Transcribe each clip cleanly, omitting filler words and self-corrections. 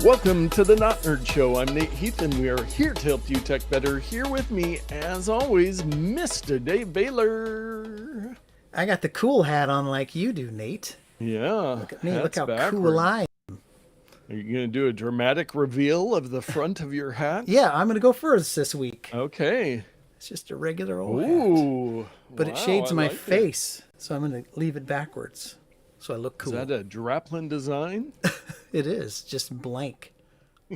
Welcome to the Not Nerd Show. I'm Nate Heath, and we are here to help you tech better. Here with me, as always, Mr. Dave Baylor. I got the cool hat on like you do, Nate. Yeah. Look at me. Look how cool I am. Are you going to do a dramatic reveal of the front of your hat? Yeah, I'm going to go first this week. Okay. It's just a regular old hat. But it shades my face, so I'm going to leave it backwards so I look cool. Is that a Draplin design? It is. Just blank.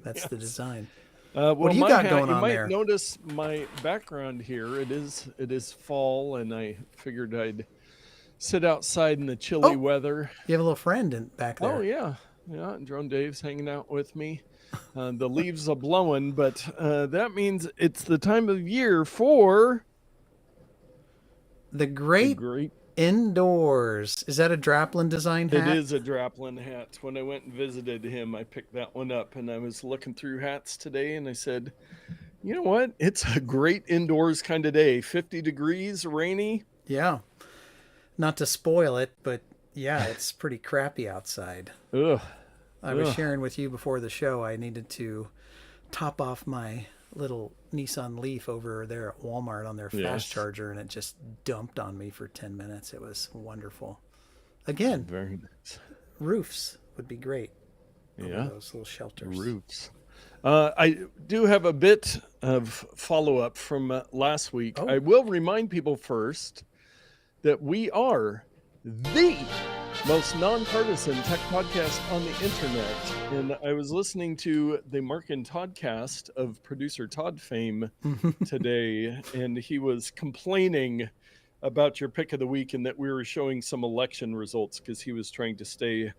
That's the design. Well, what do you got going on there? there? You might notice my background here. It is fall, and I figured I'd sit outside in the chilly weather. You have a little friend back there. Oh, yeah. Yeah, and Drone Dave's hanging out with me. The leaves are blowing, but that means it's the time of year for... The great indoors. Is that a Draplin design hat? It is a Draplin hat. When I went and visited him, I picked that one up, and I was looking through hats today, and I said, you know what? It's a great indoors kind of day. 50 degrees, rainy. Yeah. Not to spoil it, but yeah, it's pretty crappy outside. Ugh. I was sharing with you before the show, I needed to top off my little Nissan Leaf over there at Walmart on their fast charger, and it just dumped on me for 10 minutes. It was wonderful. Again, very nice. Roofs would be great. Yeah. Those little shelters. Roofs. I do have a bit of follow-up from last week. I will remind people first that we are the most nonpartisan tech podcast on the internet. And I was listening to the Mark and Toddcast of producer Todd fame today, and he was complaining about your pick of the week and that we were showing some election results because he was trying to stay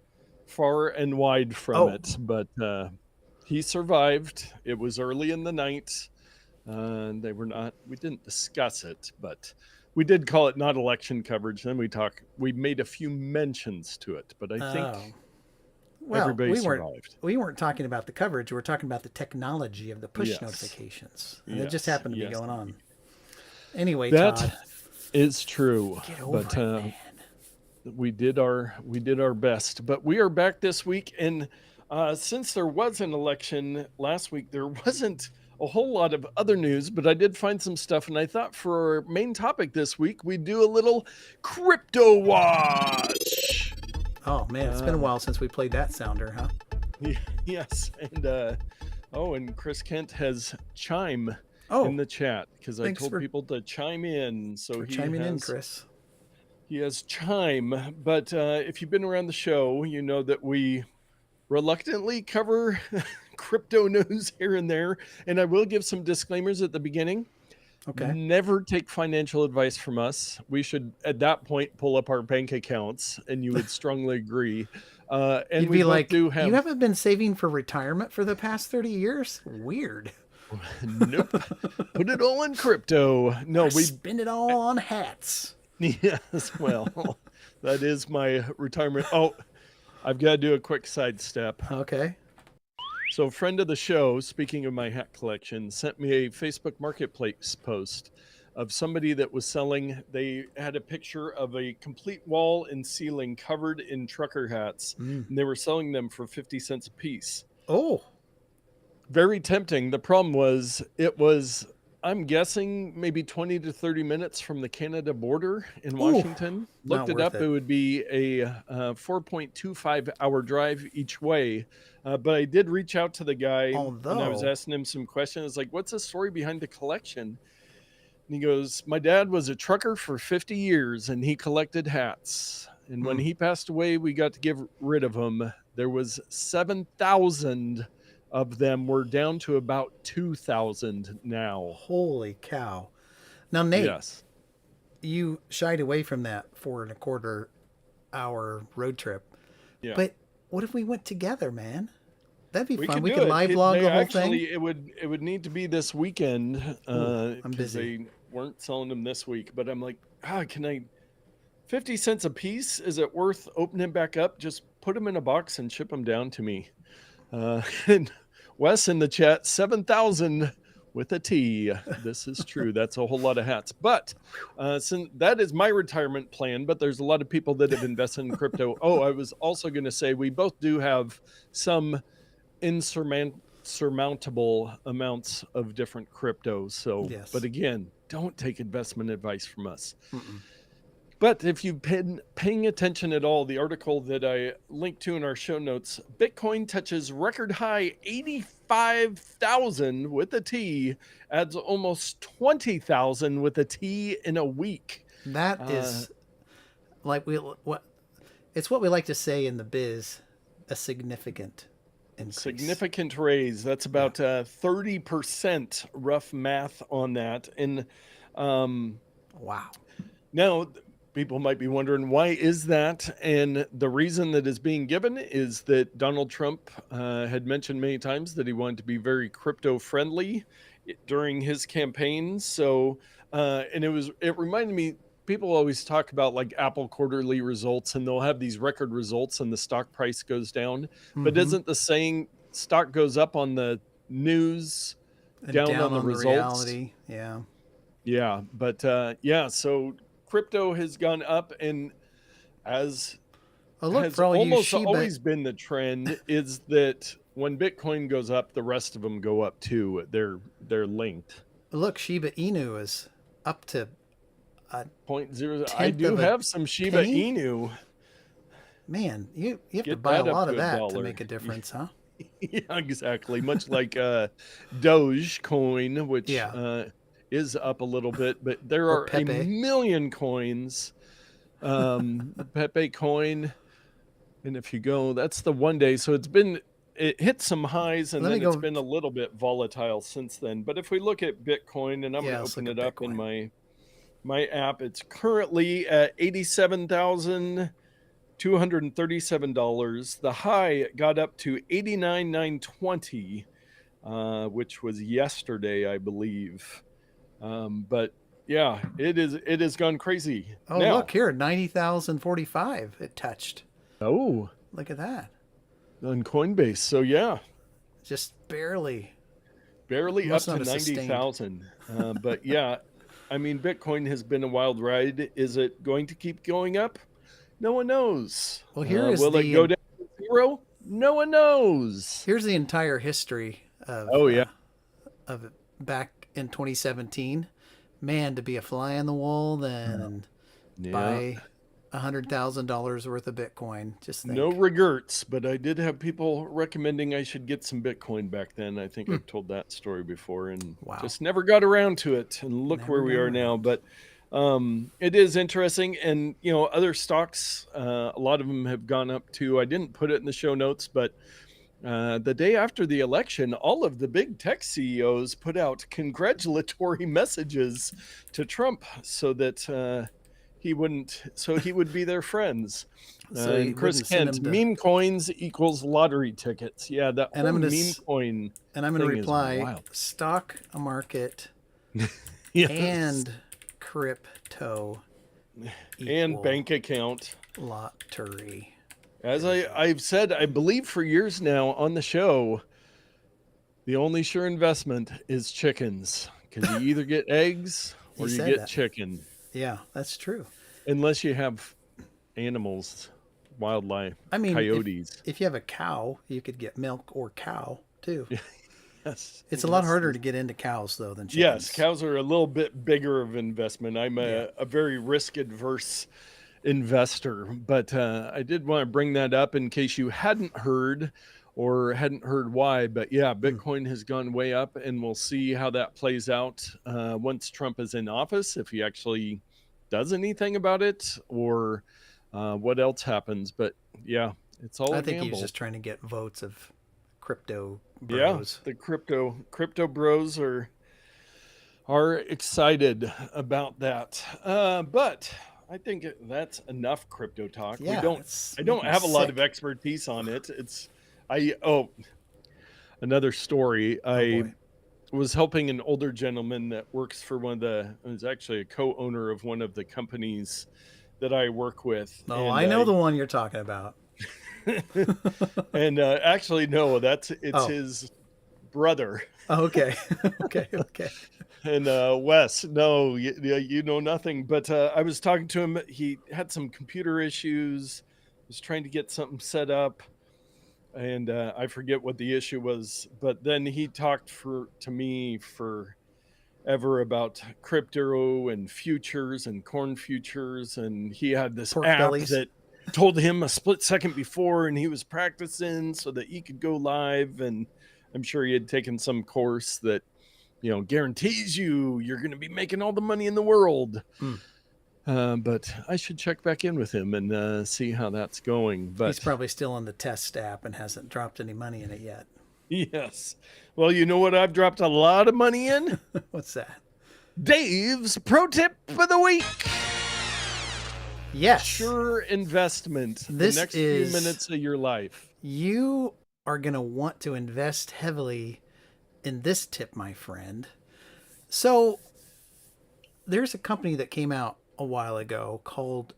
far and wide from it. But he survived. It was early in the night. We didn't discuss it, but we did call it not election coverage. Then we made a few mentions to it, but I think everybody survived. We weren't talking about the coverage. We were talking about the technology of the push notifications. And it just happened to be going on. Anyway, Todd. Is true. Get over it, man. We did our best, but we are back this week. And since there was an election last week, there wasn't a whole lot of other news, but I did find some stuff, and I thought for our main topic this week, we'd do a little CryptoWatch. Oh, man, it's been a while since we played that sounder, huh? Yes, and and Chris Kent has chime in the chat, because I told people to chime in. So chiming in, Chris. He has chime, but if you've been around the show, you know that we reluctantly cover crypto news here and there, and I will give some disclaimers at the beginning. Okay. Never take financial advice from us. We should, at that point, pull up our bank accounts, and you would strongly agree. And you'd be like, you haven't been saving for retirement for the past 30 years? Weird. Nope. Put it all in crypto. No, we spend it all on hats. Yes, well, that is my retirement. Oh, I've got to do a quick sidestep. Okay. So a friend of the show, speaking of my hat collection, sent me a Facebook Marketplace post of somebody that was selling. They had a picture of a complete wall and ceiling covered in trucker hats, and they were selling them for 50 cents a piece. Oh. Very tempting. The problem was, I'm guessing, maybe 20 to 30 minutes from the Canada border in Washington. Looked it up. It would be a 4.25 hour drive each way. But I did reach out to the guy, and I was asking him some questions. I was like, what's the story behind the collection? And he goes, my dad was a trucker for 50 years, and he collected hats. And when he passed away, we got to get rid of them. There was 7,000 of them. We're down to about 2,000 now. Holy cow. Now, Nate, you shied away from that 4.25 hour road trip. Yeah. But what if we went together, man? That'd be fun. We could live log the whole thing. It would need to be this weekend. I'm busy. They weren't selling them this week, but I'm like, can I 50 cents a piece? Is it worth opening back up? Just put them in a box and ship them down to me. And Wes in the chat, 7,000 with a T. This is true. That's a whole lot of hats. But since that is my retirement plan, but there's a lot of people that have invested in crypto. Oh, I was also going to say we both do have some insurmountable amounts of different cryptos. So, Yes. but again, don't take investment advice from us. Mm-mm. But if you've been paying attention at all, the article that I linked to in our show notes, Bitcoin touches record high 85,000 with a T, adds almost 20,000 with a T in a week. That is like it's what we like to say in the biz, a significant increase. Significant raise. That's about 30% rough math on that. And wow. now people might be wondering, why is that? And the reason that is being given is that Donald Trump had mentioned many times that he wanted to be very crypto friendly during his campaign. So, and it reminded me, people always talk about like Apple quarterly results, and they'll have these record results and the stock price goes down. Mm-hmm. But isn't the saying stock goes up on the news, and down on the results? Reality. Yeah. Yeah. But so crypto has gone up, and as has almost always been the trend, is that when Bitcoin goes up, the rest of them go up too. They're linked. Look, Shiba Inu is up to 0.0. I do have some Shiba Inu. Man, you have to buy a lot of that to make a difference, huh? Yeah, exactly. Much like Dogecoin, which is up a little bit, but there are a million coins. Pepe coin, and if you go, that's the 1 day. So it hit some highs, and then it's been a little bit volatile since then. But if we look at Bitcoin, and I'm going to open it up in my app, it's currently at $87,237. The high got up to $89,920, which was yesterday, I believe. But yeah, it has gone crazy. Oh, now, look here, 90,045 it touched. Oh, look at that on Coinbase. So yeah, just barely up to 90,000. But yeah, I mean, Bitcoin has been a wild ride. Is it going to keep going up? No one knows. Well, here is will it go down to zero? No one knows. Here's the entire history of of it back in 2017. Man, to be a fly on the wall then and buy $100,000 worth of Bitcoin. Just think. No regrets, but I did have people recommending I should get some Bitcoin back then. I think I've told that story before, and just never got around to it. And look where we are now. But it is interesting, and other stocks, a lot of them have gone up too. I didn't put it in the show notes, but the day after the election, all of the big tech CEOs put out congratulatory messages to Trump so that he would be their friends. So Chris Kent, meme coins equals lottery tickets. Yeah, that whole meme coin. And I'm going to reply, stock market and crypto and bank account lottery. As I've said, I believe for years now on the show, the only sure investment is chickens, because you either get eggs or you get chicken. Yeah, that's true. Unless you have animals, wildlife, coyotes. If you have a cow, you could get milk or cow too. Yes. It's a lot harder to get into cows though than chickens. Yes, cows are a little bit bigger of investment. I'm a very risk adverse investor, but I did want to bring that up in case you hadn't heard or hadn't heard why. But yeah, Bitcoin has gone way up, and we'll see how that plays out once Trump is in office, if he actually does anything about it, or what else happens. But yeah, it's all I a think gamble. He's just trying to get votes of crypto bros. Yeah, the crypto bros are excited about that. But I think that's enough crypto talk. Yeah, I don't have a lot of expertise on it. Another story. I was helping an older gentleman that works for is actually a co-owner of one of the companies that I work with. Oh, and I know the one you're talking about. And actually, no, it's his brother. Oh, okay. Okay. And Wes, no, you know nothing. But I was talking to him. He had some computer issues. Was trying to get something set up, and I forget what the issue was, but then he talked to me forever about crypto and futures and corn futures, and he had this Pork app bellies. that told him a split second before, and he was practicing so that he could go live. And I'm sure he had taken some course that, you know, guarantees you're going to be making all the money in the world. But I should check back in with him and see how that's going. But he's probably still on the test app and hasn't dropped any money in it yet. Yes. Well, you know what I've dropped a lot of money in? What's that? Dave's Pro Tip for the Week. Yes. Sure investment. This the next is, few minutes of your life. You are going to want to invest heavily in this tip, my friend. So there's a company that came out a while ago called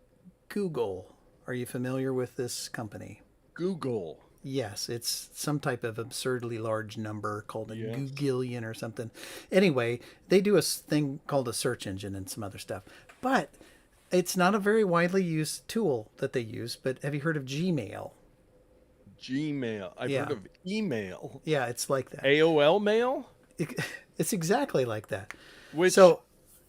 Google. Are you familiar with this company? Google. Yes, it's some type of absurdly large number called a Googillion or something. Anyway, they do a thing called a search engine and some other stuff. But it's not a very widely used tool that they use. But have you heard of Gmail? Gmail. I've heard of email. Yeah, it's like that. AOL mail? It's exactly like that. So,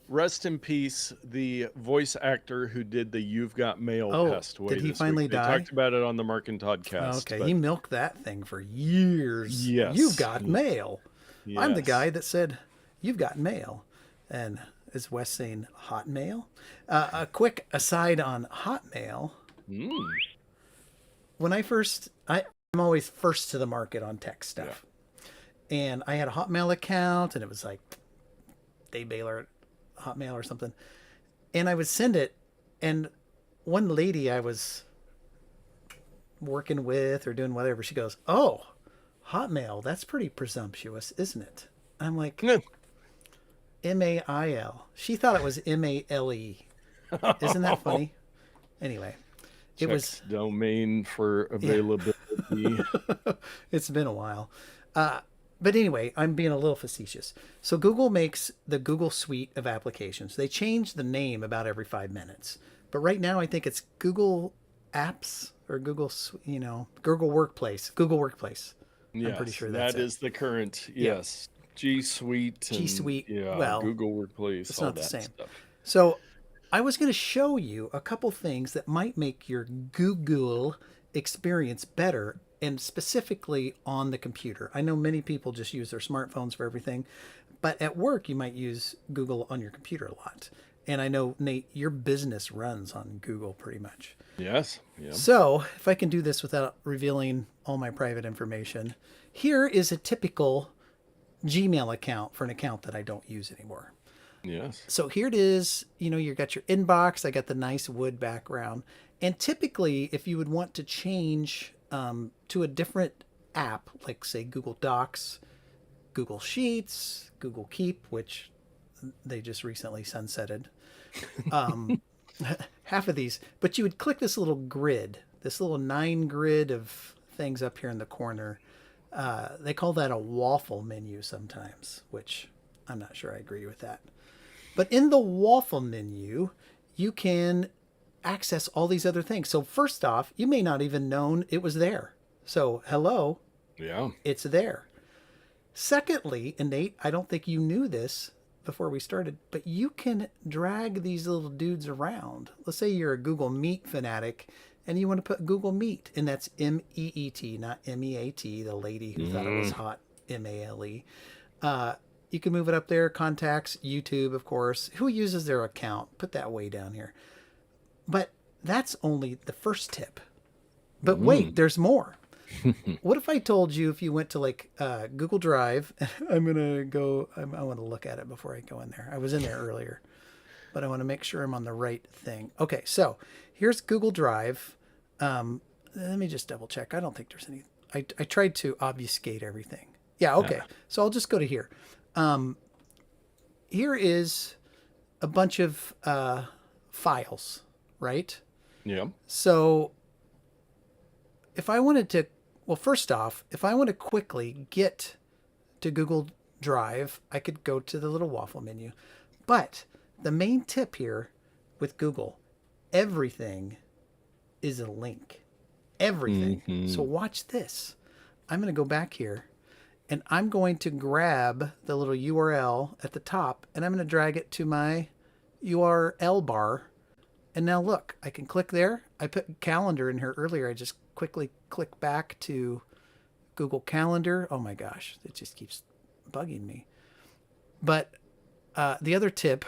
rest in peace, the voice actor who did the You've Got Mail pest way. Did he finally die? They talked about it on the Mark and Todd cast. Okay, he milked that thing for years. Yes. You've got mail. Yes. I'm the guy that said, you've got mail. And is Wes saying Hotmail? A quick aside on Hotmail. When I'm always first to the market on tech stuff. Yeah. And I had a Hotmail account, and it was like Dave Baylor Hotmail or something. And I would send it, and one lady I was working with or doing whatever, she goes, "Oh, Hotmail, that's pretty presumptuous, isn't it?" I'm like, M-A-I-L. She thought it M-A-L-E. Isn't that funny? Anyway, it was domain for availability. It's been a while. But anyway, I'm being a little facetious. So Google makes the Google suite of applications. They change the name about every 5 minutes. But right now, I think it's Google Apps or Google Workplace. Google Workplace. Yes, I'm pretty sure that's that is the current. Yes. G Suite. G Suite. Yeah. Well, Google Workplace. It's all not the that same. Stuff. So I was going to show you a couple things that might make your Google experience better, and specifically on the computer. I know many people just use their smartphones for everything, but at work you might use Google on your computer a lot. And I know, Nate, your business runs on Google pretty much. Yes. Yeah. So if I can do this without revealing all my private information, here is a typical Gmail account for an account that I don't use anymore. Yes. So here it is. You got your inbox. I got the nice wood background. And typically, if you would want to change to a different app, like say Google Docs, Google Sheets, Google Keep, which they just recently sunsetted, half of these, but you would click this little grid, this little 9 grid of things up here in the corner. They call that a waffle menu sometimes, which I'm not sure I agree with that. But in the waffle menu, you can access all these other things. So first off, you may not even known it was there. So hello, it's there. Secondly, and Nate, I don't think you knew this before we started, but you can drag these little dudes around. Let's say you're a Google Meet fanatic and you want to put Google Meet, and that's M-E-E-T, not M-E-A-T, the lady who thought it was hot, M-A-L-E. You can move it up there, contacts, YouTube, of course. Who uses their account? Put that way down here. But that's only the first tip. But wait, there's more. What if I told you if you went to like Google Drive, I want to look at it before I go in there. I was in there earlier, but I want to make sure I'm on the right thing. Okay, so here's Google Drive. Let me just double check. I don't think there's any. I tried to obfuscate everything. Yeah, okay. So I'll just go to here. Here is a bunch of files, right? Yeah. So if I wanted to, first off, if I want to quickly get to Google Drive, I could go to the little waffle menu. But the main tip here with Google, everything is a link. everything. So watch this. I'm going to go back here and I'm going to grab the little URL at the top and I'm going to drag it to my URL bar. And now look, I can click there. I put calendar in here earlier. I just quickly click back to Google Calendar. Oh my gosh, it just keeps bugging me. But the other tip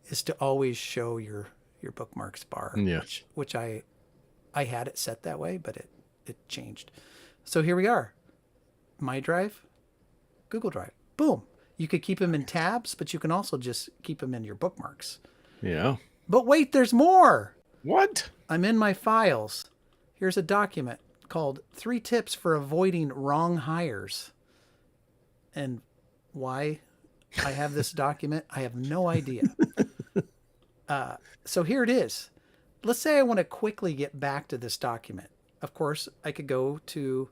is to always show your bookmarks bar, which I had it set that way, but it changed. So here we are. My Drive, Google Drive. Boom. You could keep them in tabs, but you can also just keep them in your bookmarks. Yeah. But wait, there's more. What? I'm in my files. Here's a document called 3 Tips for Avoiding Wrong Hires. And why I have this document, I have no idea. So here it is. Let's say I want to quickly get back to this document. Of course, I could go to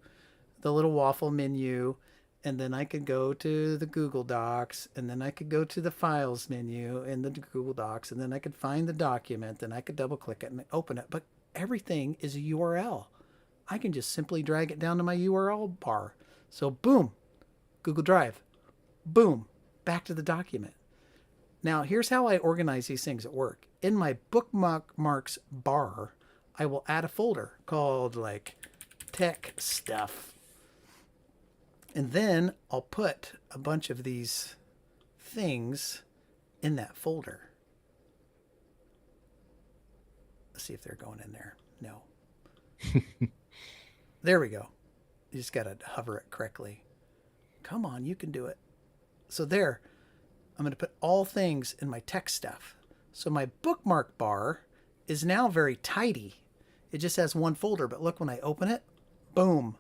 the little waffle menu, and then I could go to the Google Docs, and then I could go to the Files menu in the Google Docs, and then I could find the document, and I could double click it and open it. But everything is a URL. I can just simply drag it down to my URL bar. So boom, Google Drive. Boom, back to the document. Now, here's how I organize these things at work. In my bookmarks bar, I will add a folder called like tech stuff. And then I'll put a bunch of these things in that folder. Let's see if they're going in there. No. There we go. You just got to hover it correctly. Come on, you can do it. So there, I'm going to put all things in my tech stuff. So my bookmark bar is now very tidy. It just has one folder, but look, when I open it, boom,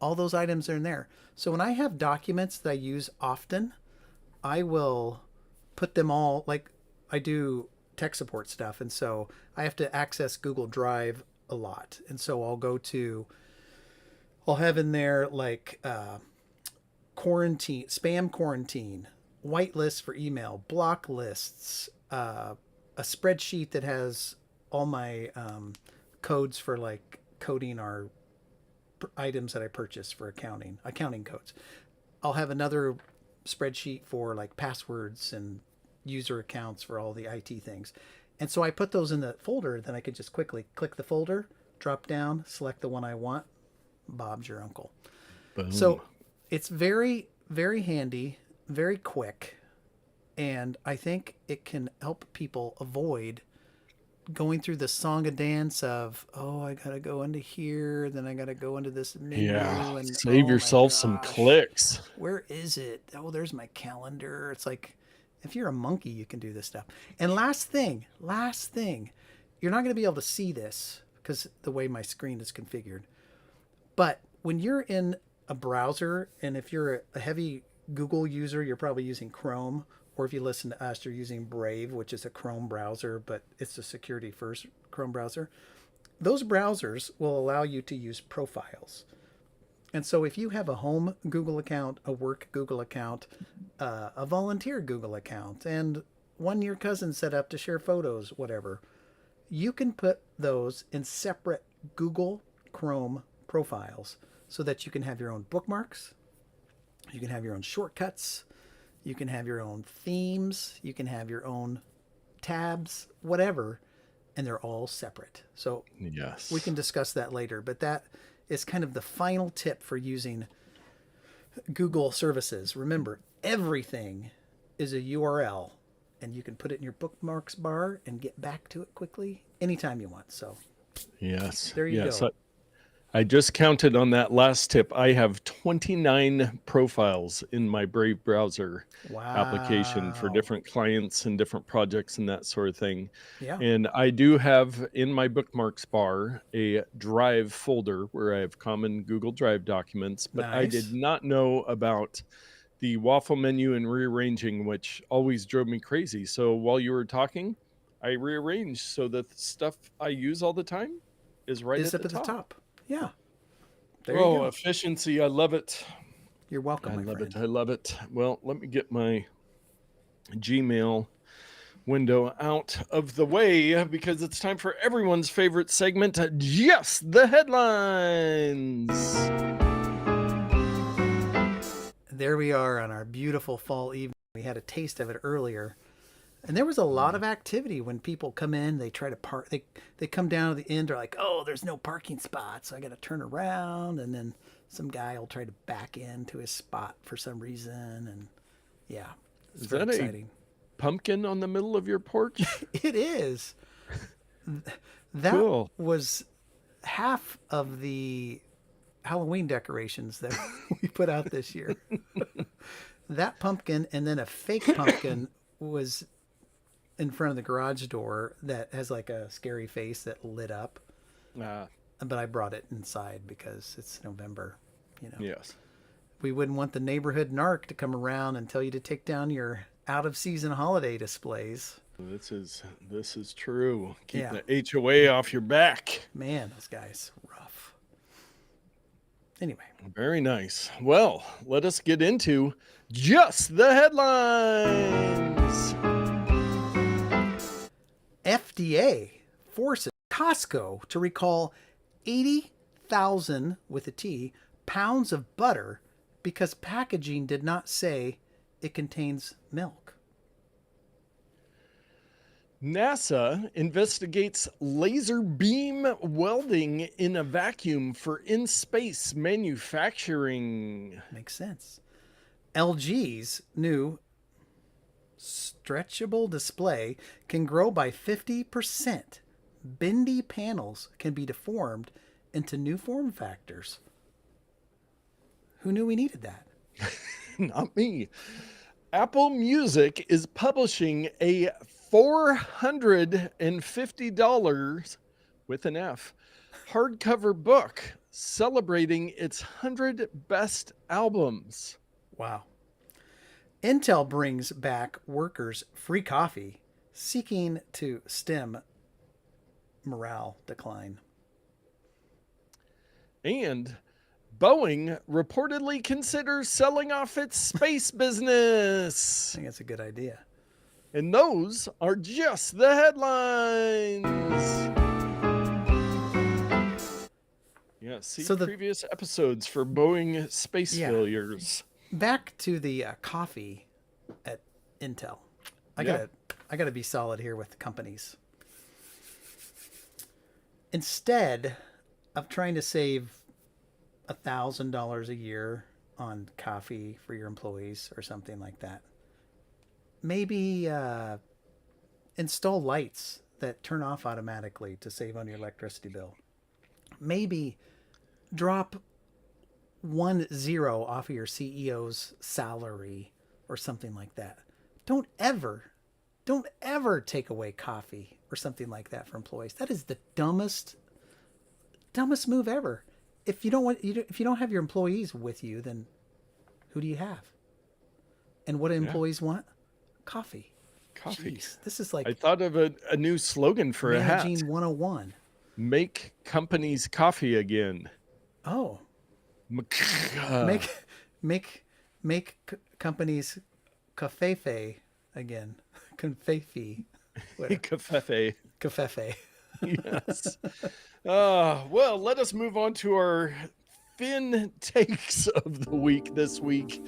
all those items are in there. So when I have documents that I use often, I will put them all, like I do tech support stuff. And so I have to access Google Drive a lot. And so I'll have in there like quarantine, spam quarantine, whitelist for email, block lists, a spreadsheet that has all my codes for like coding our items that I purchase for accounting codes. I'll have another spreadsheet for like passwords and user accounts for all the IT things. And so I put those in the folder, then I could just quickly click the folder, drop down, select the one I want. Bob's your uncle. Boom. So it's very, very handy, very quick. And I think it can help people avoid going through the song and dance of, oh, I got to go into here, then I got to go into this menu. Yeah, and save yourself some clicks. Where is it? Oh, there's my calendar. It's like, if you're a monkey, you can do this stuff. And last thing, you're not going to be able to see this because the way my screen is configured. But when you're in a browser, and if you're a heavy Google user, you're probably using Chrome, or if you listen to us, you're using Brave, which is a Chrome browser, but it's a security first Chrome browser. Those browsers will allow you to use profiles. And so if you have a home Google account, a work Google account, a volunteer Google account, and one your cousin set up to share photos, whatever, you can put those in separate Google Chrome profiles so that you can have your own bookmarks, you can have your own shortcuts, you can have your own themes, you can have your own tabs, whatever, and they're all separate. So yes, we can discuss that later, but that is kind of the final tip for using Google services. Remember, everything is a URL, and you can put it in your bookmarks bar and get back to it quickly anytime you want. So yes, there you go. I just counted on that last tip. I have 29 profiles in my Brave browser application for different clients and different projects and that sort of thing. Yeah. And I do have in my bookmarks bar a Drive folder where I have common Google Drive documents, but I did not know about the waffle menu and rearranging, which always drove me crazy. So while you were talking, I rearranged so that the stuff I use all the time is right at the top. Yeah. There you go. Efficiency. I love it. You're welcome, my friend. I love it. Well, let me get my Gmail window out of the way because it's time for everyone's favorite segment, Just the Headlines. There we are on our beautiful fall evening. We had a taste of it earlier. And there was a lot of activity when people come in, they try to park. They come down to the end, they're like, oh, there's no parking spot, so I got to turn around. And then some guy will try to back into his spot for some reason. And yeah, it's very exciting. Pumpkin on the middle of your porch? It is. That cool. was half of the Halloween decorations that we put out this year. That pumpkin and then a fake pumpkin was in front of the garage door that has like a scary face that lit up. But I brought it inside because it's November, you know. Yes. We wouldn't want the neighborhood narc to come around and tell you to take down your out of season holiday displays. This is true. Keep the HOA off your back. Man, those guys rough. Anyway. Very nice. Well, let us get into Just the Headlines. FDA forces Costco to recall 80,000 with a T pounds of butter because packaging did not say it contains milk. NASA investigates laser beam welding in a vacuum for in-space manufacturing. Makes sense. LG's new stretchable display can grow by 50%. Bendy panels can be deformed into new form factors. Who knew we needed that? Not me. Apple Music is publishing a $450 with an F hardcover book celebrating its 100 best albums. Wow. Intel brings back workers free coffee, seeking to stem morale decline. And Boeing reportedly considers selling off its space business. I think that's a good idea. And those are just the headlines. Yeah, see previous episodes for Boeing space failures. Back to the coffee at Intel. I gotta be solid here with the companies. Instead of trying to save $1,000 a year on coffee for your employees or something like that, maybe install lights that turn off automatically to save on your electricity bill. Maybe drop 10 off of your CEO's salary or something like that. Don't ever take away coffee or something like that for employees. That is the dumbest move ever. If you don't have your employees with you, then who do you have? And what do employees want? Coffee. Jeez, this is like, I thought of a new slogan for a hat. Managing 101. Make companies coffee again. Oh. Make companies cafefe again. Cafefe. Cafefe. Yes. Well, let us move on to our thin takes of the week this week.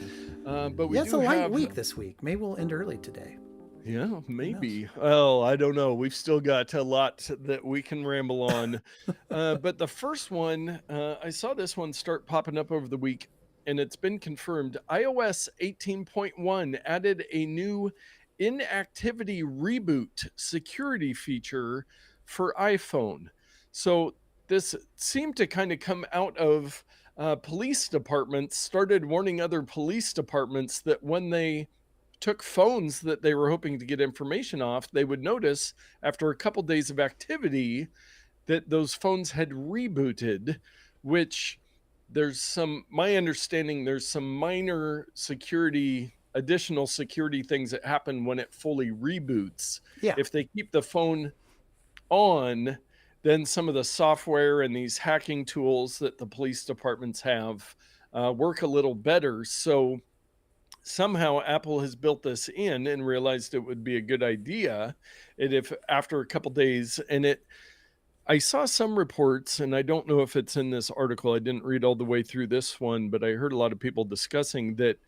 But it's a light week this week. Maybe we'll end early today. Yeah, maybe. Well, I don't know. We've still got a lot that we can ramble on. But the first one, I saw this one start popping up over the week, and it's been confirmed. iOS 18.1 added a new Inactivity Reboot security feature for iPhone. So this seemed to kind of come out of police departments, started warning other police departments that when they took phones that they were hoping to get information off, they would notice after a couple days of activity that those phones had rebooted, which my understanding, there's some minor additional security things that happen when it fully reboots. Yeah. If they keep the phone on, then some of the software and these hacking tools that the police departments have work a little better. So somehow Apple has built this in and realized it would be a good idea. And if after a couple days, I saw some reports, and I don't know if it's in this article. I didn't read all the way through this one, but I heard a lot of people discussing that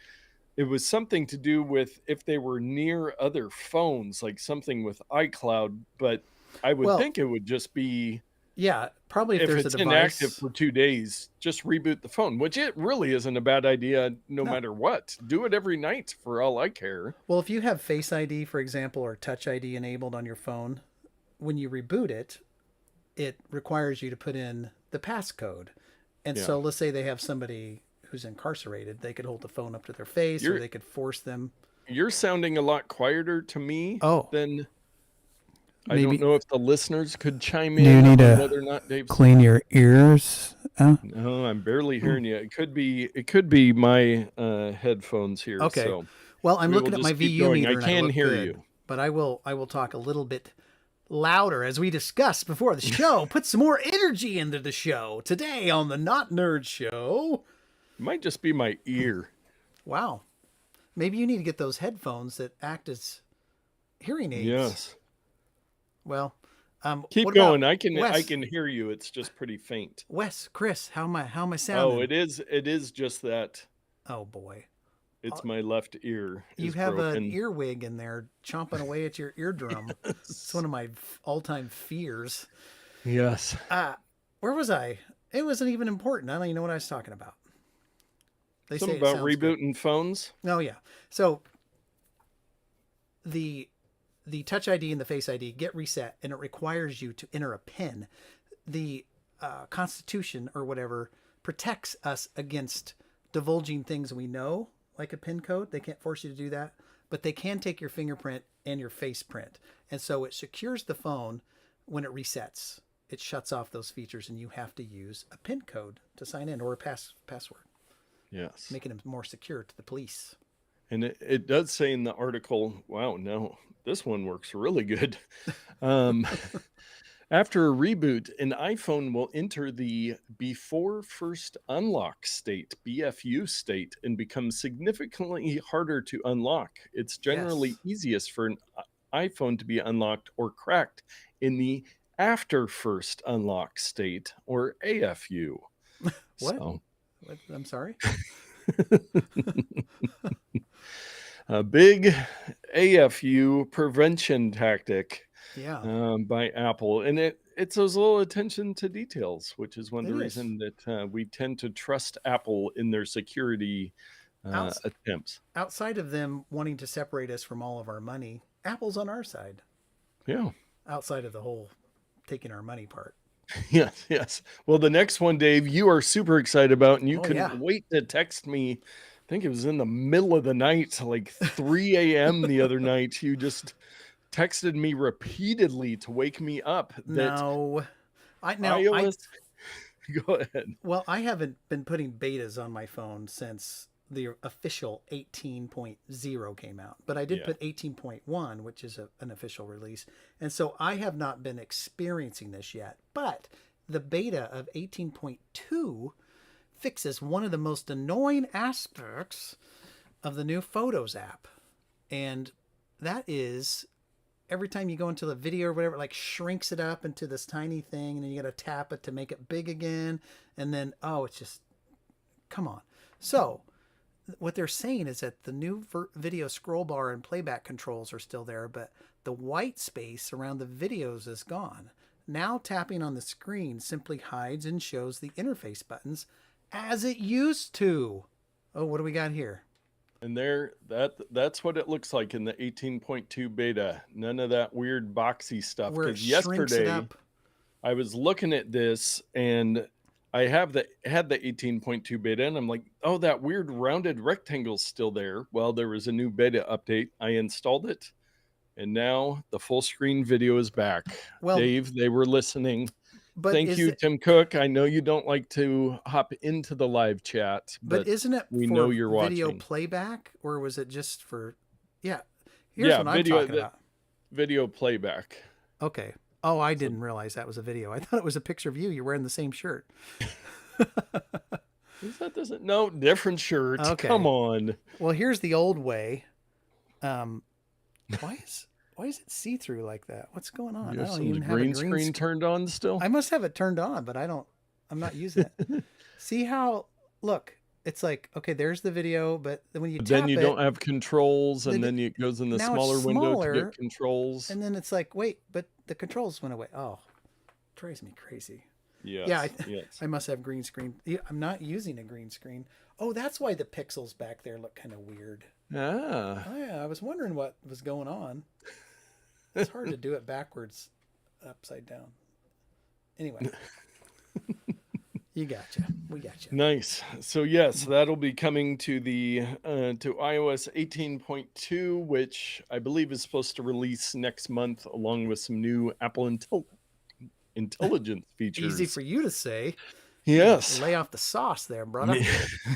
it was something to do with if they were near other phones, like something with iCloud. But I would think it would just be, yeah, probably if there's it's a device inactive for 2 days, just reboot the phone, which it really isn't a bad idea no matter what. Do it every night for all I care. Well, if you have Face ID, for example, or Touch ID enabled on your phone, when you reboot it, it requires you to put in the passcode. And so let's say they have somebody who's incarcerated, they could hold the phone up to their face or they could force them. You're sounding a lot quieter to me than I Maybe. don't know if the listeners could chime Do you in need on to whether or not Dave's clean your ears? No, I'm barely hearing you. It could be my headphones here. Okay. So well, I'm looking at my VU meter. I can hear good, you. But I will talk a little bit louder as we discussed before the show. Put some more energy into the show today on the Not Nerd Show. It might just be my ear. Wow. Maybe you need to get those headphones that act as hearing aids. Yes. Well, keep going. I can hear you. It's just pretty faint. Wes, Chris, how am I sounding? Oh, it is just that. Oh boy. It's my left ear. You have an earwig in there chomping away at your eardrum. It's one of my all-time fears. Yes. Where was I? It wasn't even important. I don't even know what I was talking about. They Something about rebooting phones. Oh yeah. So the Touch ID and the Face ID get reset, and it requires you to enter a PIN. The Constitution or whatever protects us against divulging things we know, like a PIN code. They can't force you to do that, but they can take your fingerprint and your face print. And so it secures the phone when it resets. It shuts off those features, and you have to use a PIN code to sign in or a password. Yes. Making them more secure to the police. And it does say in the article, wow, no, this one works really good. After a reboot, an iPhone will enter the before first unlock state, BFU state, and become significantly harder to unlock. It's generally easiest for an iPhone to be unlocked or cracked in the after first unlock state, or AFU. What? What? I'm sorry? A big AFU prevention tactic by Apple. And it's those little attention to details, which is one of the reasons that we tend to trust Apple in their security attempts. Outside of them wanting to separate us from all of our money, Apple's on our side. Yeah. Outside of the whole taking our money part. Yes. Well, the next one, Dave, you are super excited about, and you couldn't wait to text me. I think it was in the middle of the night, like 3 a.m. the other night. You just texted me repeatedly to wake me up. Go ahead. Well, I haven't been putting betas on my phone since the official 18.0 came out, but I did put 18.1, which is an official release. And so I have not been experiencing this yet, but the beta of 18.2 fixes one of the most annoying aspects of the new Photos app. And that is every time you go into the video or whatever, it like shrinks it up into this tiny thing, and then you got to tap it to make it big again. And then, it's just, come on. So what they're saying is that the new video scroll bar and playback controls are still there, but the white space around the videos is gone. Now tapping on the screen simply hides and shows the interface buttons as it used to. Oh, what do we got here? And that's what it looks like in the 18.2 beta. None of that weird boxy stuff. Because yesterday I was looking at this, and I had the 18.2 beta, and I'm like, oh, that weird rounded rectangle's still there. Well, there was a new beta update. I installed it, and now the full screen video is back. Well, Dave, they were listening. Thank you, Tim Cook. I know you don't like to hop into the live chat, but isn't it we for know you're video watching. Playback, or was it just for? Here's what I'm talking about. Video playback. Okay. Oh, I didn't realize that was a video. I thought it was a picture of you. You're wearing the same shirt. Is that this? No, different shirt. Okay. Come on. Well, here's the old way. Why is it see-through like that? What's going on? I don't even have a green screen turned on still. I must have it turned on, but I'm not using it. See how, look, it's like, okay, there's the video, but when you then you don't have controls, and then it goes in the smaller window to get controls. And then it's like, wait, but the controls went away. Oh, drives me crazy. Yes, yeah, yes. I must have green screen. I'm not using a green screen. Oh, that's why the pixels back there look kind of weird. Ah. Oh, yeah, I was wondering what was going on. It's hard to do it backwards, upside down. Anyway. You gotcha. We gotcha. Nice. So yes, that'll be coming to the to iOS 18.2, which I believe is supposed to release next month, along with some new Apple intelligence features. Easy for you to say. Yes. Lay off the sauce there, brother.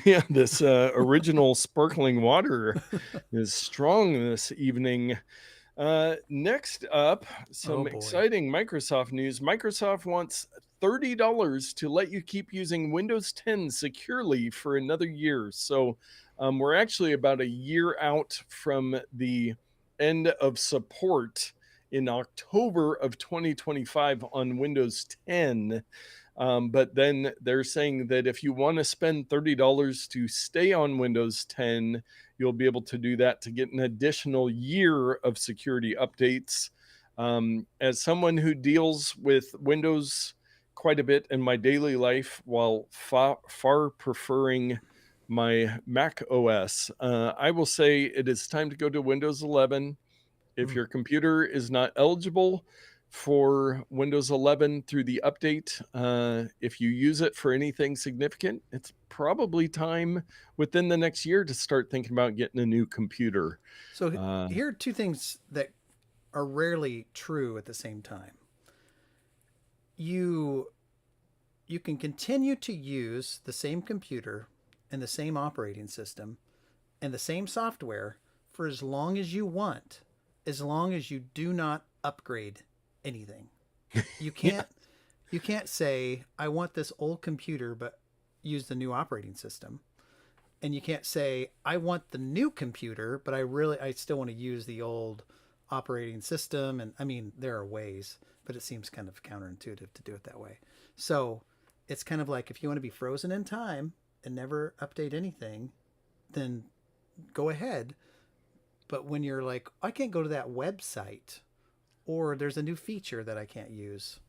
Yeah, this original sparkling water is strong this evening. Next up, some exciting Microsoft news. Microsoft wants $30 to let you keep using Windows 10 securely for another year. So we're actually about a year out from the end of support in October of 2025 on Windows 10. But then they're saying that if you want to spend $30 to stay on Windows 10, you'll be able to do that to get an additional year of security updates. As someone who deals with Windows quite a bit in my daily life, while far preferring my Mac OS, I will say it is time to go to Windows 11. If your computer is not eligible for Windows 11 through the update, if you use it for anything significant, it's probably time within the next year to start thinking about getting a new computer. So here are two things that are rarely true at the same time. You can continue to use the same computer and the same operating system and the same software for as long as you want, as long as you do not upgrade anything. You can't you can't say, I want this old computer but use the new operating system. And you can't say, I want the new computer, but I still want to use the old operating system. And I mean, there are ways, but it seems kind of counterintuitive to do it that way. So it's kind of like, if you want to be frozen in time and never update anything, then go ahead. But when you're like, I can't go to that website, or there's a new feature that I can't use,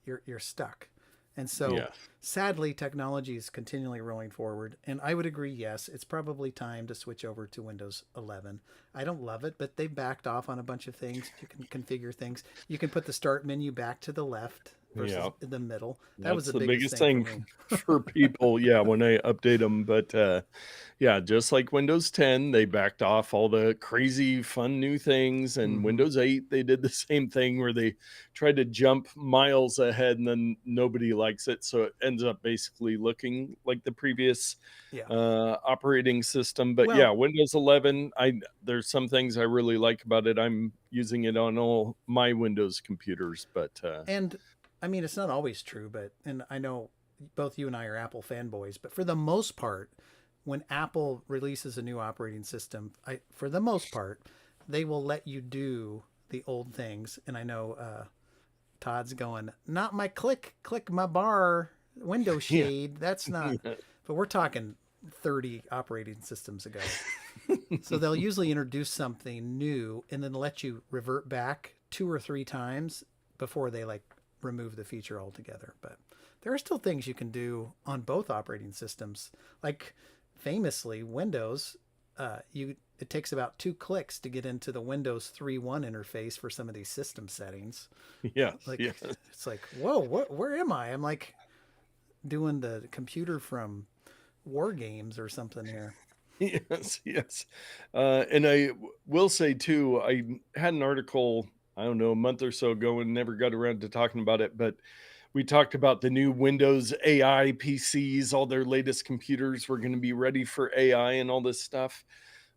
you're stuck. And so sadly, technology is continually rolling forward. And I would agree, yes, it's probably time to switch over to Windows 11. I don't love it, but they backed off on a bunch of things. You can configure things. You can put the start menu back to the left versus in the middle. That was the biggest thing for people, when I update them. But just like Windows 10, they backed off all the crazy fun new things, and Windows 8, they did the same thing where they tried to jump miles ahead, and then nobody likes it, so it ends up basically looking like the previous operating system. But Windows 11, there's some things I really like about it. I'm using it on all my Windows computers, but and I mean, it's not always true, and I know both you and I are Apple fanboys, but for the most part, when Apple releases a new operating system, for the most part, they will let you do the old things. And I know Todd's going, not my click my bar window shade. That's not, but we're talking 30 operating systems ago. So they'll usually introduce something new and then let you revert back 2 or 3 times before they remove the feature altogether. But there are still things you can do on both operating systems. Like famously, Windows, it takes about 2 clicks to get into the Windows 3.1 interface for some of these system settings. It's like, whoa, where am I? I'm like doing the computer from War Games or something here. Yes. And I will say too, I had an article, I don't know, a month or so ago, and never got around to talking about it, but we talked about the new Windows AI PCs. All their latest computers were going to be ready for AI and all this stuff.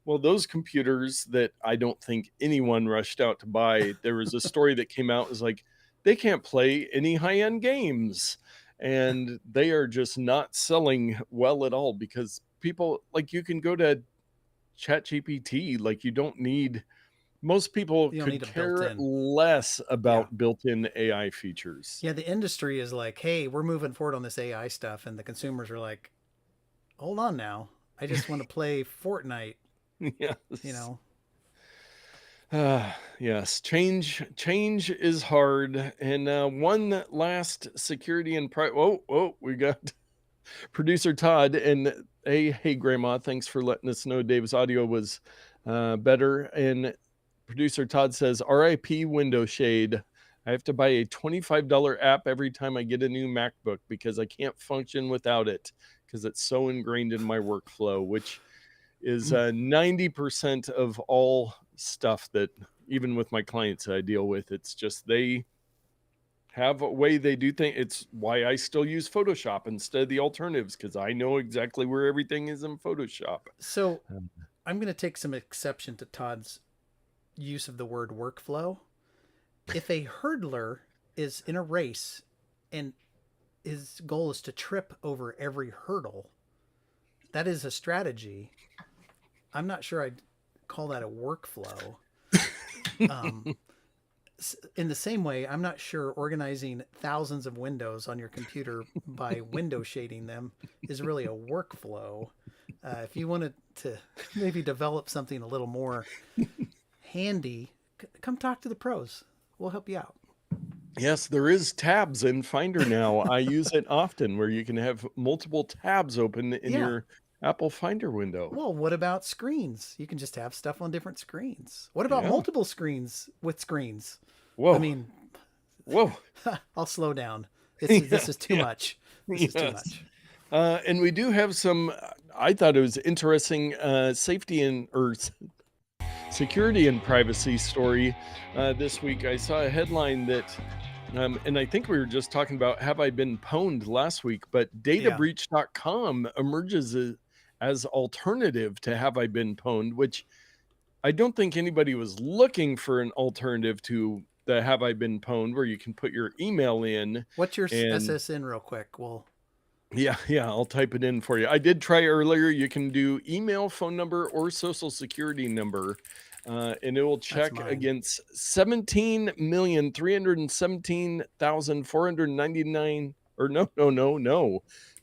Well, those computers that I don't think anyone rushed out to buy, there was a story that came out, was like, they can't play any high-end games. and they are just not selling well at all because people, like, you can go to ChatGPT, like, you don't need, most people You don't could need a care built-in. less about built-in AI features. Yeah, the industry is like, hey, we're moving forward on this AI stuff, and the consumers are like, hold on now, I just want to play Fortnite. Yes. You know. Yes, change is hard. And one last security and whoa, we got producer Todd. And hey, Grandma, thanks for letting us know Dave's audio was better. And producer Todd says, RIP window shade. I have to buy a $25 app every time I get a new MacBook because I can't function without it because it's so ingrained in my workflow, which is 90% of all stuff that, even with my clients I deal with, it's just they have a way they do things. It's why I still use Photoshop instead of the alternatives, because I know exactly where everything is in Photoshop. So I'm going to take some exception to Todd's use of the word workflow. If a hurdler is in a race and his goal is to trip over every hurdle, that is a strategy. I'm not sure I'd call that a workflow. In the same way, I'm not sure organizing thousands of windows on your computer by window shading them is really a workflow. If you wanted to maybe develop something a little more handy, come talk to the pros. We'll help you out. Yes, there is tabs in Finder now. I use it often, where you can have multiple tabs open in your Apple Finder window. Well, what about screens? You can just have stuff on different screens. What about multiple screens with screens? Whoa. I mean, whoa. I'll slow down. This is too much. This is too much. And we do have some, I thought it was interesting, safety and or security and privacy story this week. I saw a headline that, and I think we were just talking about HaveIBeenPwned last week, but databreach.com emerges as alternative to HaveIBeenPwned, which I don't think anybody was looking for an alternative to the HaveIBeenPwned, where you can put your email in. What's your SSN real quick? Well, yeah, I'll type it in for you. I did try earlier. You can do email, phone number, or social security number, and it will check against 17,317,499, or no,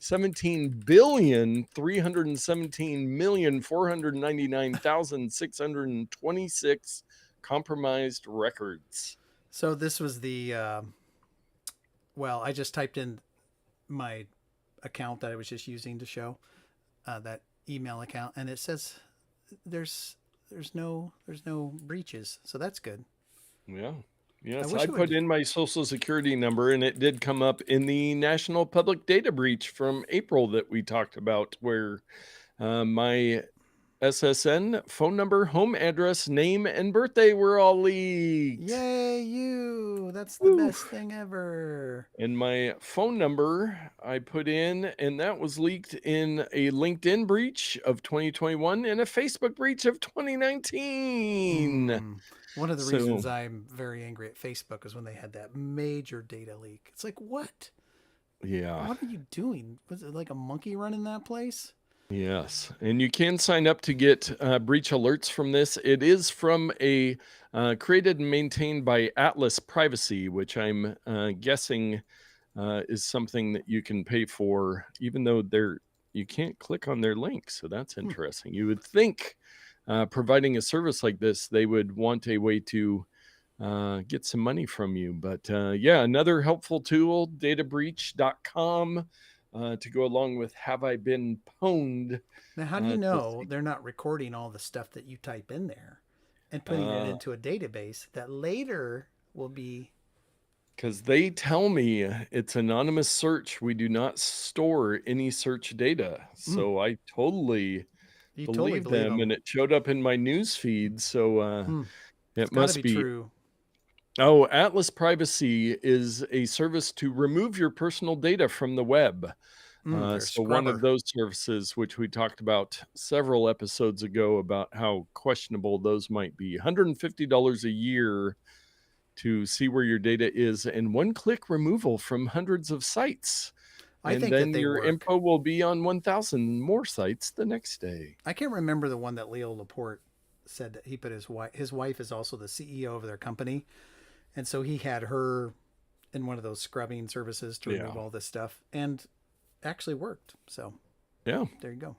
17,317,499,626 compromised records. So this was the, well, I just typed in my account that I was just using to show that email account, and it says there's no breaches, so that's good. Yes, I put in my social security number, and it did come up in the National Public Data Breach from April that we talked about, where my SSN, phone number, home address, name, and birthday were all leaked. Yay, you! That's the best thing ever. And my phone number I put in, and that was leaked in a LinkedIn breach of 2021 and a Facebook breach of 2019. One of the reasons I'm very angry at Facebook is when they had that major data leak. It's like, what? Yeah. What are you doing? Was it like a monkey running that place? Yes, and you can sign up to get breach alerts from this. It is from a created and maintained by Atlas Privacy, which I'm guessing is something that you can pay for, even though you can't click on their link. So that's interesting. You would think providing a service like this, they would want a way to get some money from you. But another helpful tool, databreach.com. To go along with HaveIBeenPwned. Now, how do you know they're not recording all the stuff that you type in there and putting it into a database that later will be? Because they tell me it's anonymous search. We do not store any search data. So I totally believe them, and it showed up in my news feed. So it must be true. Oh, Atlas Privacy is a service to remove your personal data from the web. So one of those services, which we talked about several episodes ago about how questionable those might be. $150 a year to see where your data is, and one-click removal from hundreds of sites. I And think then that they your work. info will be on 1,000 more sites the next day. I can't remember the one that Leo Laporte said that he put his wife is also the CEO of their company. And so he had her in one of those scrubbing services to remove all this stuff, and actually worked. So yeah, there you go.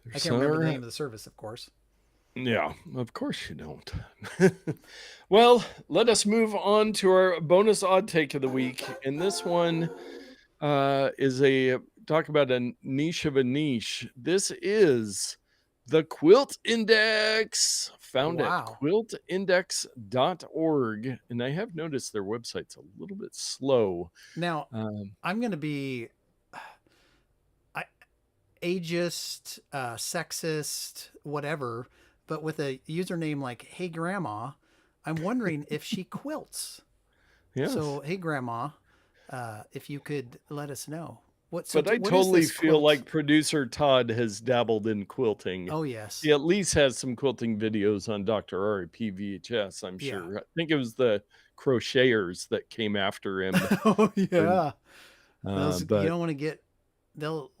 I there's can't remember the name of the service, of course. Yeah, of course you don't. Well, let us move on to our bonus odd take of the week. And this one is a talk about a niche of a niche. This is the Quilt Index, found at Wow. quiltindex.org. And I have noticed their website's a little bit slow. Now, I'm going to be ageist, sexist, whatever, but with a username like Hey Grandma, I'm wondering if she quilts. Yes. So, hey Grandma, if you could let us know. But I what totally is this feel quilt? like producer Todd has dabbled in quilting. Oh, yes. He at least has some quilting videos on Dr. R.I.P. VHS, I'm sure. Yeah. I think it was the crocheters that came after him. Oh, yeah. Those, But you don't want to get, they'll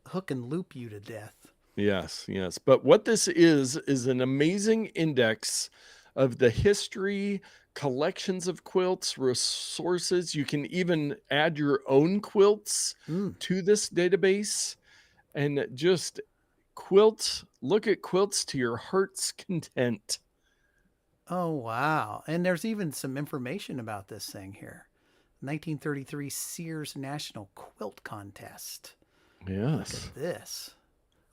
hook and loop you to death. yes. But what this is an amazing index of the history, collections of quilts, resources. You can even add your own quilts to this database and just look at quilts to your heart's content. Oh, wow. And there's even some information about this thing here. 1933 Sears National Quilt Contest. Yes. Look at this.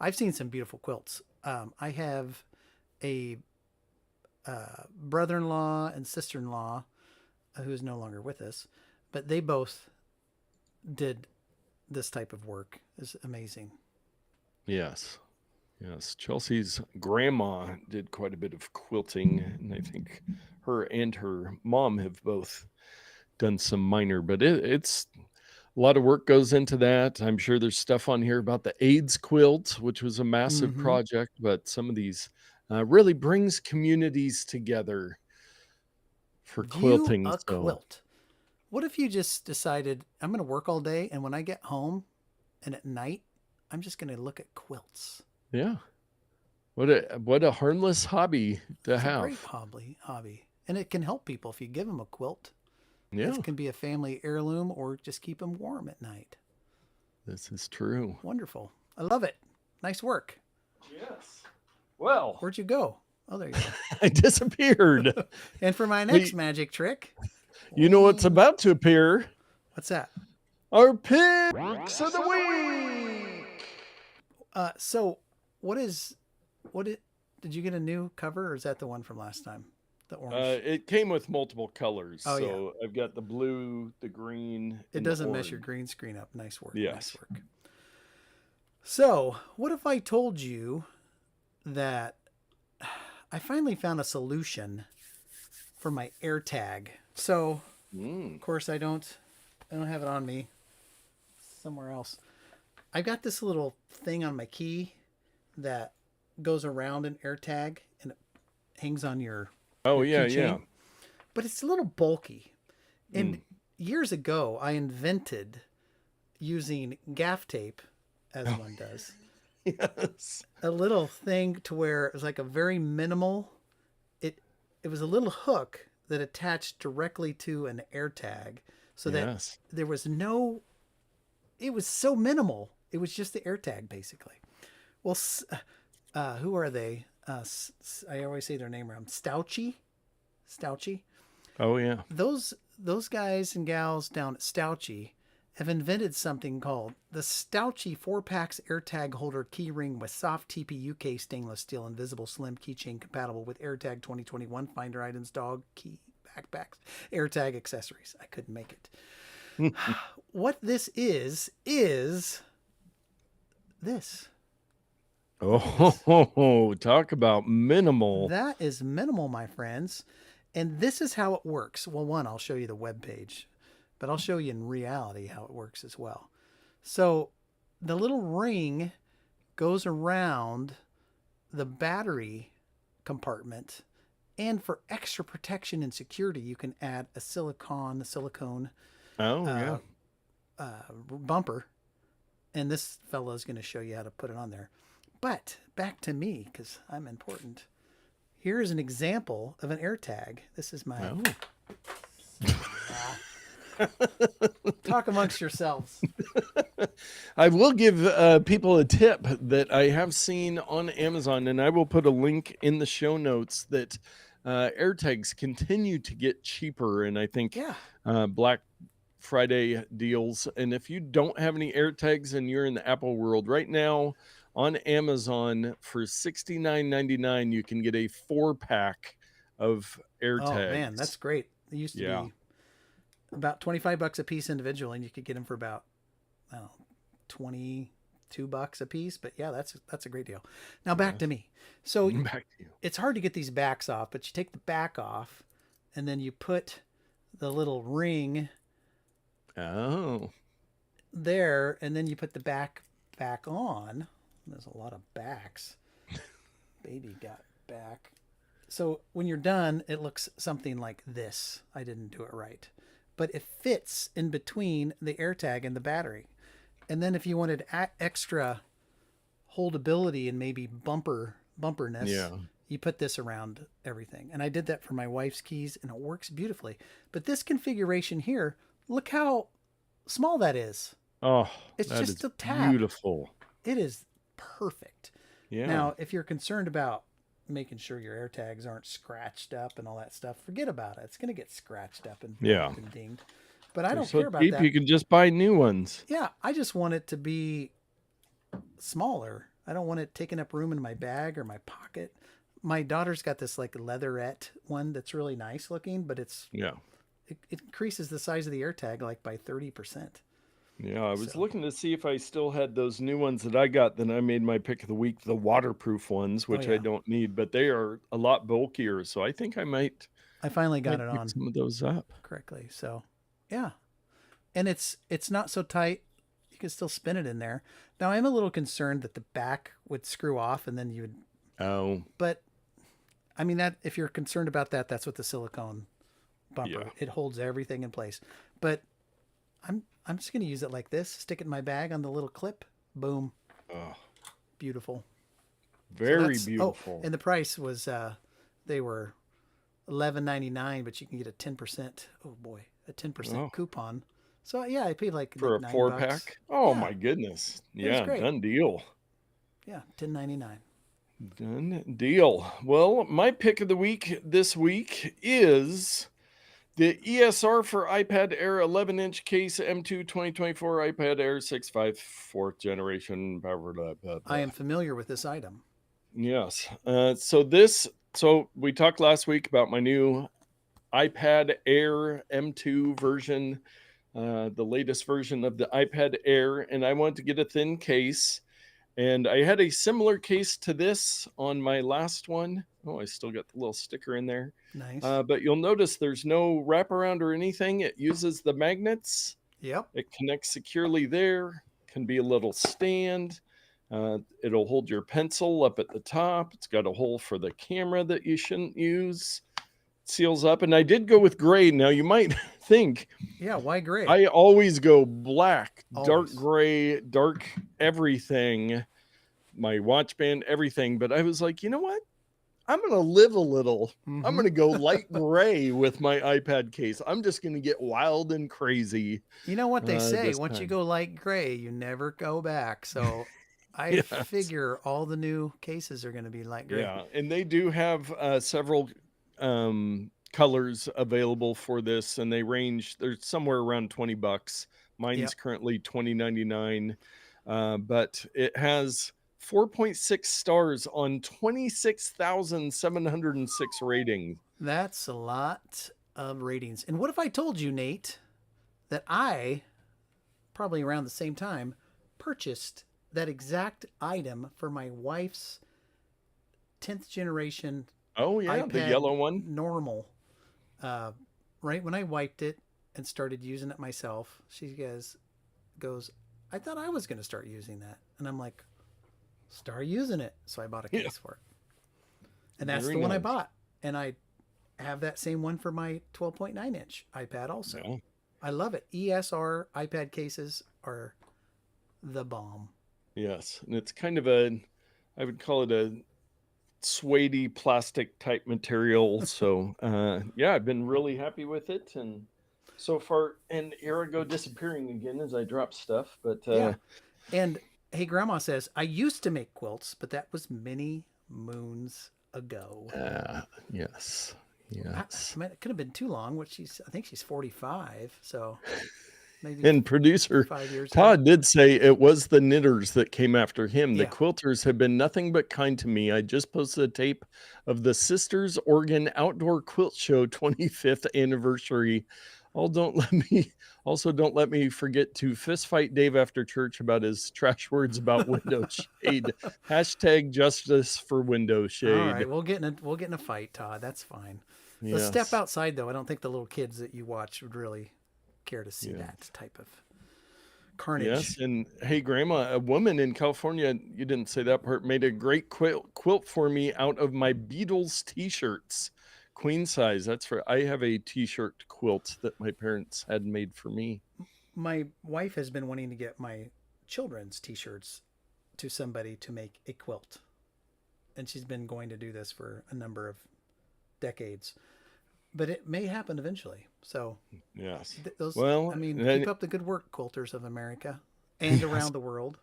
I've seen some beautiful quilts. I have a brother-in-law and sister-in-law who is no longer with us, but they both did this type of work. It's amazing. Yes. Chelsea's grandma did quite a bit of quilting, and I think her and her mom have both done some minor, but it's a lot of work goes into that. I'm sure there's stuff on here about the AIDS quilt, which was a massive project, but some of these really brings communities together for quilting. A quilt. What if you just decided, I'm going to work all day, and when I get home and at night, I'm just going to look at quilts? Yeah. What a harmless hobby to have. A great hobby. And it can help people if you give them a quilt. Yeah. It can be a family heirloom or just keep them warm at night. This is true. Wonderful. I love it. Nice work. Yes. Well, where'd you go? Oh, there you go. I disappeared. And for my next magic trick, you know what's about to appear? What's that? Our picks of the week. So did you get a new cover, or is that the one from last time? The orange. It came with multiple colors. Oh, so yeah. I've got the blue, the green. It doesn't mess your green screen up. Nice work. Yes. Nice work. So, what if I told you that I finally found a solution for my Airtag? So, of course, I don't have it on me. Somewhere else. I got this little thing on my key that goes around an Airtag and it hangs on your keychain. Yeah. But it's a little bulky. And years ago, I invented using gaff tape, as one does. Yes. A little thing to where it was like a very minimal. It was a little hook that attached directly to an Airtag, so that there was no. It was so minimal. It was just the Airtag, basically. Well, who are they? I always say their name wrong. Stouchi. Oh yeah. Those guys and gals down at Stouchi have invented something called the Stouchi 4-packs Airtag holder key ring with soft TPU stainless steel invisible slim keychain compatible with Airtag 2021 finder items, dog key backpacks, Airtag accessories. I couldn't make it. What this is this. Oh, talk about minimal. That is minimal, my friends. And this is how it works. Well, one, I'll show you the web page, but I'll show you in reality how it works as well. So the little ring goes around the battery compartment, and for extra protection and security, you can add a silicone bumper, and this fellow is going to show you how to put it on there. But back to me, because I'm important. Here's an example of an Airtag. This is my... Talk amongst yourselves. I will give people a tip that I have seen on Amazon, and I will put a link in the show notes that AirTags continue to get cheaper, and I think Black Friday deals. And if you don't have any AirTags and you're in the Apple world right now, on Amazon for $69.99, you can get a 4-pack of AirTags. Oh man, that's great. It used to be about $25 a piece individual, and you could get them for about, I don't know, $22 a piece. But yeah, that's a great deal. Now back to me. So it's hard to get these backs off, but you take the back off, and then you put the little ring there, and then you put the back on. There's a lot of backs. Baby got back. So when you're done, it looks something like this. I didn't do it right. But it fits in between the AirTag and the battery. And then if you wanted extra holdability and maybe bumperness, you put this around everything. And I did that for my wife's keys, and it works beautifully. But this configuration here, look how small that is. Oh, it's just a tab. Beautiful. It is perfect. Yeah. Now, if you're concerned about making sure your AirTags aren't scratched up and all that stuff, forget about it. It's going to get scratched up and dinged. But I don't care about that. You can just buy new ones. Yeah, I just want it to be smaller. I don't want it taking up room in my bag or my pocket. My daughter's got this like leatherette one that's really nice looking, but it increases the size of the AirTag like by 30%. Yeah, I was looking to see if I still had those new ones that I got. Then I made my pick of the week, the waterproof ones, which I don't need, but they are a lot bulkier. So I think I might. I finally got it on some of those up correctly. So yeah, and it's not so tight. You can still spin it in there. Now I'm a little concerned that the back would screw off, and then you would. Oh. But I mean that if you're concerned about that, that's what the silicone bumper. It holds everything in place. But I'm just going to use it like this. Stick it in my bag on the little clip. Boom. Oh. Beautiful. Very beautiful. Oh, and the price was, they were $11.99, but you can get a 10%. Oh boy, a 10% coupon. So yeah, I paid like for a $9. 4-pack. Oh my goodness. Yeah. Done deal. Yeah. $10.99. Done deal. Well, my pick of the week this week is the ESR for iPad Air 11-inch case M2 2024 iPad Air 6.5 4th generation. Blah, blah, blah. I am familiar with this item. Yes. So we talked last week about my new iPad Air M2 version, the latest version of the iPad Air, and I wanted to get a thin case. And I had a similar case to this on my last one. Oh, I still got the little sticker in there. Nice. But you'll notice there's no wraparound or anything. It uses the magnets. Yep. It connects securely there. Can be a little stand. It'll hold your pencil up at the top. It's got a hole for the camera that you shouldn't use. It seals up. And I did go with gray. Now you might think. Yeah, why gray? I always go black, dark gray, dark everything. My watch band, everything. But I was like, you know what? I'm going to live a little. I'm going to go light gray with my iPad case. I'm just going to get wild and crazy. You know what they say, once you go light gray, you never go back. So I figure all the new cases are going to be light gray. Yeah, and they do have several colors available for this, and they range, they're somewhere around $20. Mine's currently $20.99, but it has 4.6 stars on 26,706 ratings. That's a lot of ratings. And what if I told you, Nate, that I, probably around the same time, purchased that exact item for my wife's 10th generation iPad the yellow one? Normal. Right when I wiped it and started using it myself, she goes, I thought I was going to start using that. And I'm like, start using it. So I bought a case for it. And that's the one I bought. And I have that same one for my 12.9 inch iPad also. I love it. ESR iPad cases are the bomb. Yes, and it's kind of a, I would call it a suede plastic type material. So yeah, I've been really happy with it, and so far. And here I go disappearing again as I drop stuff. But Yeah. And hey, Grandma says, I used to make quilts, but that was many moons ago. yes, I yes. mean, it could have been too long. I think she's 45. So maybe And producer 5 years ago. Todd did say it was the knitters that came after him. The Yeah. quilters have been nothing but kind to me. I just posted a tape of the Sisters Oregon Outdoor Quilt Show 25th anniversary. Also, don't let me forget to fist fight Dave after church about his trash words about window shade. Hashtag justice for window shade. All right, we'll get in a fight, Todd. That's fine. Let's step outside, though. I don't think the little kids that you watch would really care to see that type of carnage. Yes, and hey, Grandma, a woman in California, you didn't say that part, made a great quilt for me out of my Beatles t-shirts, queen size. I have a t-shirt quilt that my parents had made for me. My wife has been wanting to get my children's t-shirts to somebody to make a quilt, and she's been going to do this for a number of decades. But it may happen eventually. So yes. Keep up the good work, quilters of America and around the world.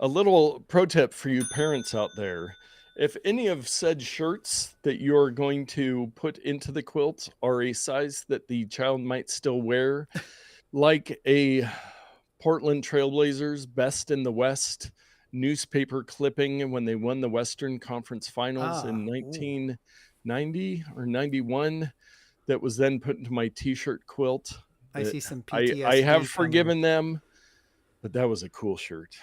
A little pro tip for you parents out there. If any of said shirts that you're going to put into the quilt are a size that the child might still wear, like a Portland Trailblazers Best in the West newspaper clipping when they won the Western Conference Finals in 1990 or 91, that was then put into my t-shirt quilt. I see some PTSD. I have forgiven them, but that was a cool shirt.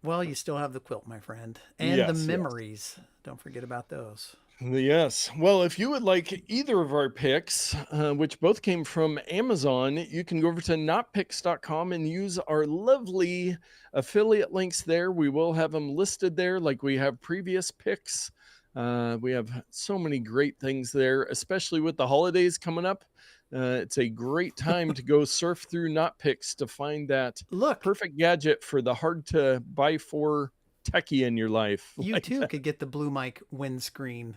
Well, you still have the quilt, my friend, and the memories. Yes. Don't forget about those. Yes. Well, if you would like either of our picks, which both came from Amazon, you can go over to notpicks.com and use our lovely affiliate links there. We will have them listed there like we have previous picks. We have so many great things there, especially with the holidays coming up. It's a great time to go surf through NotPicks to find that perfect gadget for the hard to buy for techie in your life. You too could get the Blue Mic windscreen.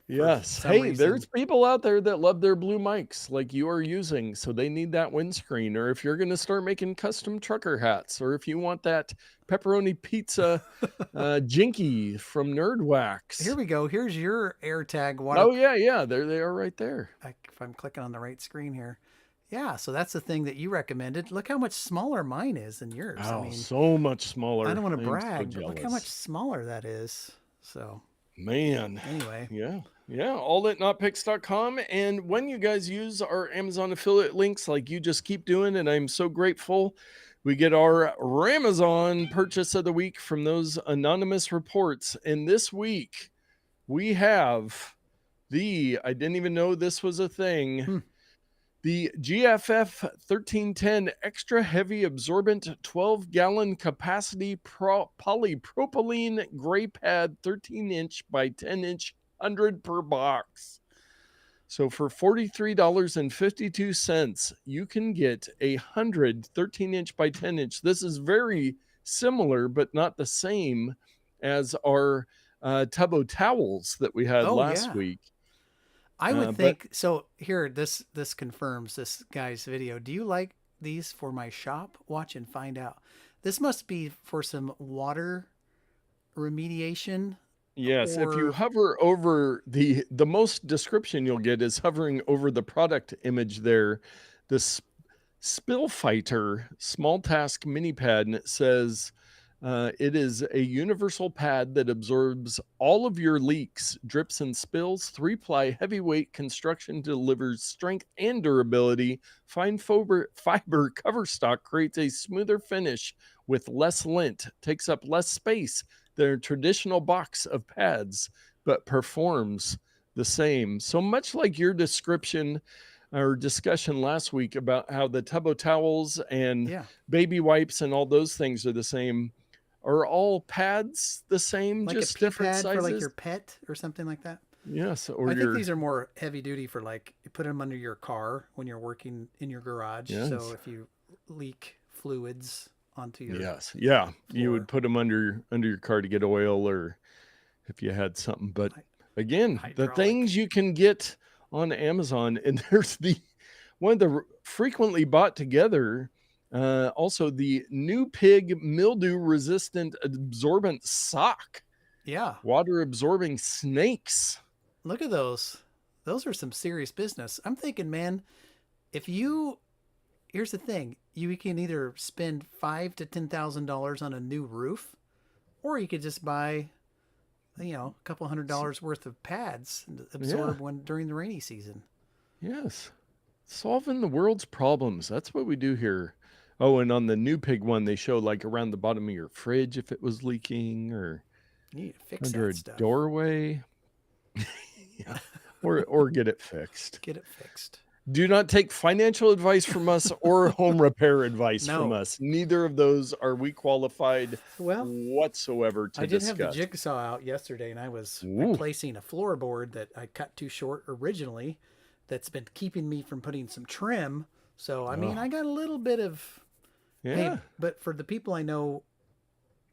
Yes. Hey, there's people out there that love their Blue Mics like you are using, so they need that windscreen. Or if you're going to start making custom trucker hats, or if you want that pepperoni pizza jinky from Nerdwax. Here we go. Here's your Airtag water. Oh, yeah. There they are right there. If I'm clicking on the right screen here. Yeah, so that's the thing that you recommended. Look how much smaller mine is than yours. Oh, so much smaller. I don't want to brag, but look how much smaller that is. So, man. Anyway. Yeah, all at notpicks.com. And when you guys use our Amazon affiliate links like you just keep doing, and I'm so grateful, we get our Ramazon purchase of the week from those anonymous reports. And this week we have I didn't even know this was a thing. The GFF 1310 extra heavy absorbent 12-gallon capacity polypropylene gray pad 13-inch by 10-inch 100 per box. So for $43.52, you can get 100 13-inch by 10-inch. This is very similar, but not the same as our Tubbo towels that we had last week. I would think so. Here, this confirms this guy's video. Do you like these for my shop? Watch and find out. This must be for some water remediation. Yes, if you hover over the most description you'll get is hovering over the product image there. The Spill Fighter small task mini pad, and it says it is a universal pad that absorbs all of your leaks, drips, and spills. 3-ply heavyweight construction delivers strength and durability. Fine fiber cover stock creates a smoother finish with less lint, takes up less space than a traditional box of pads, but performs the same. So much like your description or discussion last week about how the Tubbo towels and baby wipes and all those things are the same. Are all pads the same, like just a pee different pad sizes? for like your pet or something like that? Yes, or I think these are more heavy duty for like you put them under your car when you're working in your garage. Yes. So if you leak fluids onto your yeah, you floor. would put them under your car to get oil, or if you had something. But again, the things you can get on Amazon, and there's one of the frequently bought together. Also, the New Pig mildew resistant absorbent sock. Yeah. Water absorbing snakes. Look at those. Those are some serious business. I'm thinking, man, here's the thing, you can either spend $5,000 to $10,000 on a new roof, or you could just buy, a couple $100 worth of pads and absorb one during the rainy season. Yes. Solving the world's problems. That's what we do here. Oh, and on the New Pig one, they show like around the bottom of your fridge if it was leaking, or you need to fix under that a stuff. Doorway. Yeah. Or get it fixed. Get it fixed. Do not take financial advice from us or home repair advice from us. Neither of those are we qualified whatsoever to discuss. I did have the jigsaw out yesterday, and I was replacing a floorboard that I cut too short originally that's been keeping me from putting some trim. So, I mean, I got a little bit of... Yeah. Hey, but for the people I know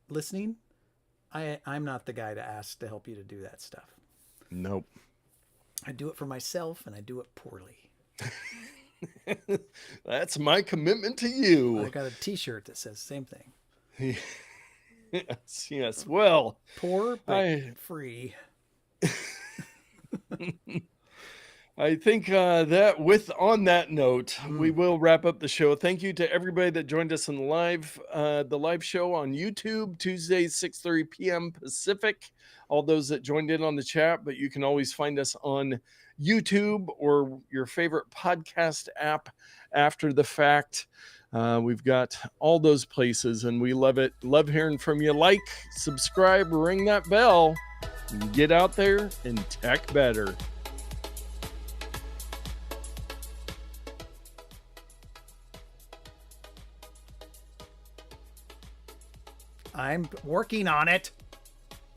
listening, I'm not the guy to ask to help you to do that stuff. Nope. I do it for myself, and I do it poorly. That's my commitment to you. I got a t-shirt that says same thing. Yes. Well, poor but free. I think that on that note, we will wrap up the show. Thank you to everybody that joined us in the live show on YouTube, Tuesdays, 6:30 p.m. Pacific. All those that joined in on the chat, but you can always find us on YouTube or your favorite podcast app after the fact. We've got all those places, and we love it. Love hearing from you. Like, subscribe, ring that bell, and get out there and tech better. I'm working on it.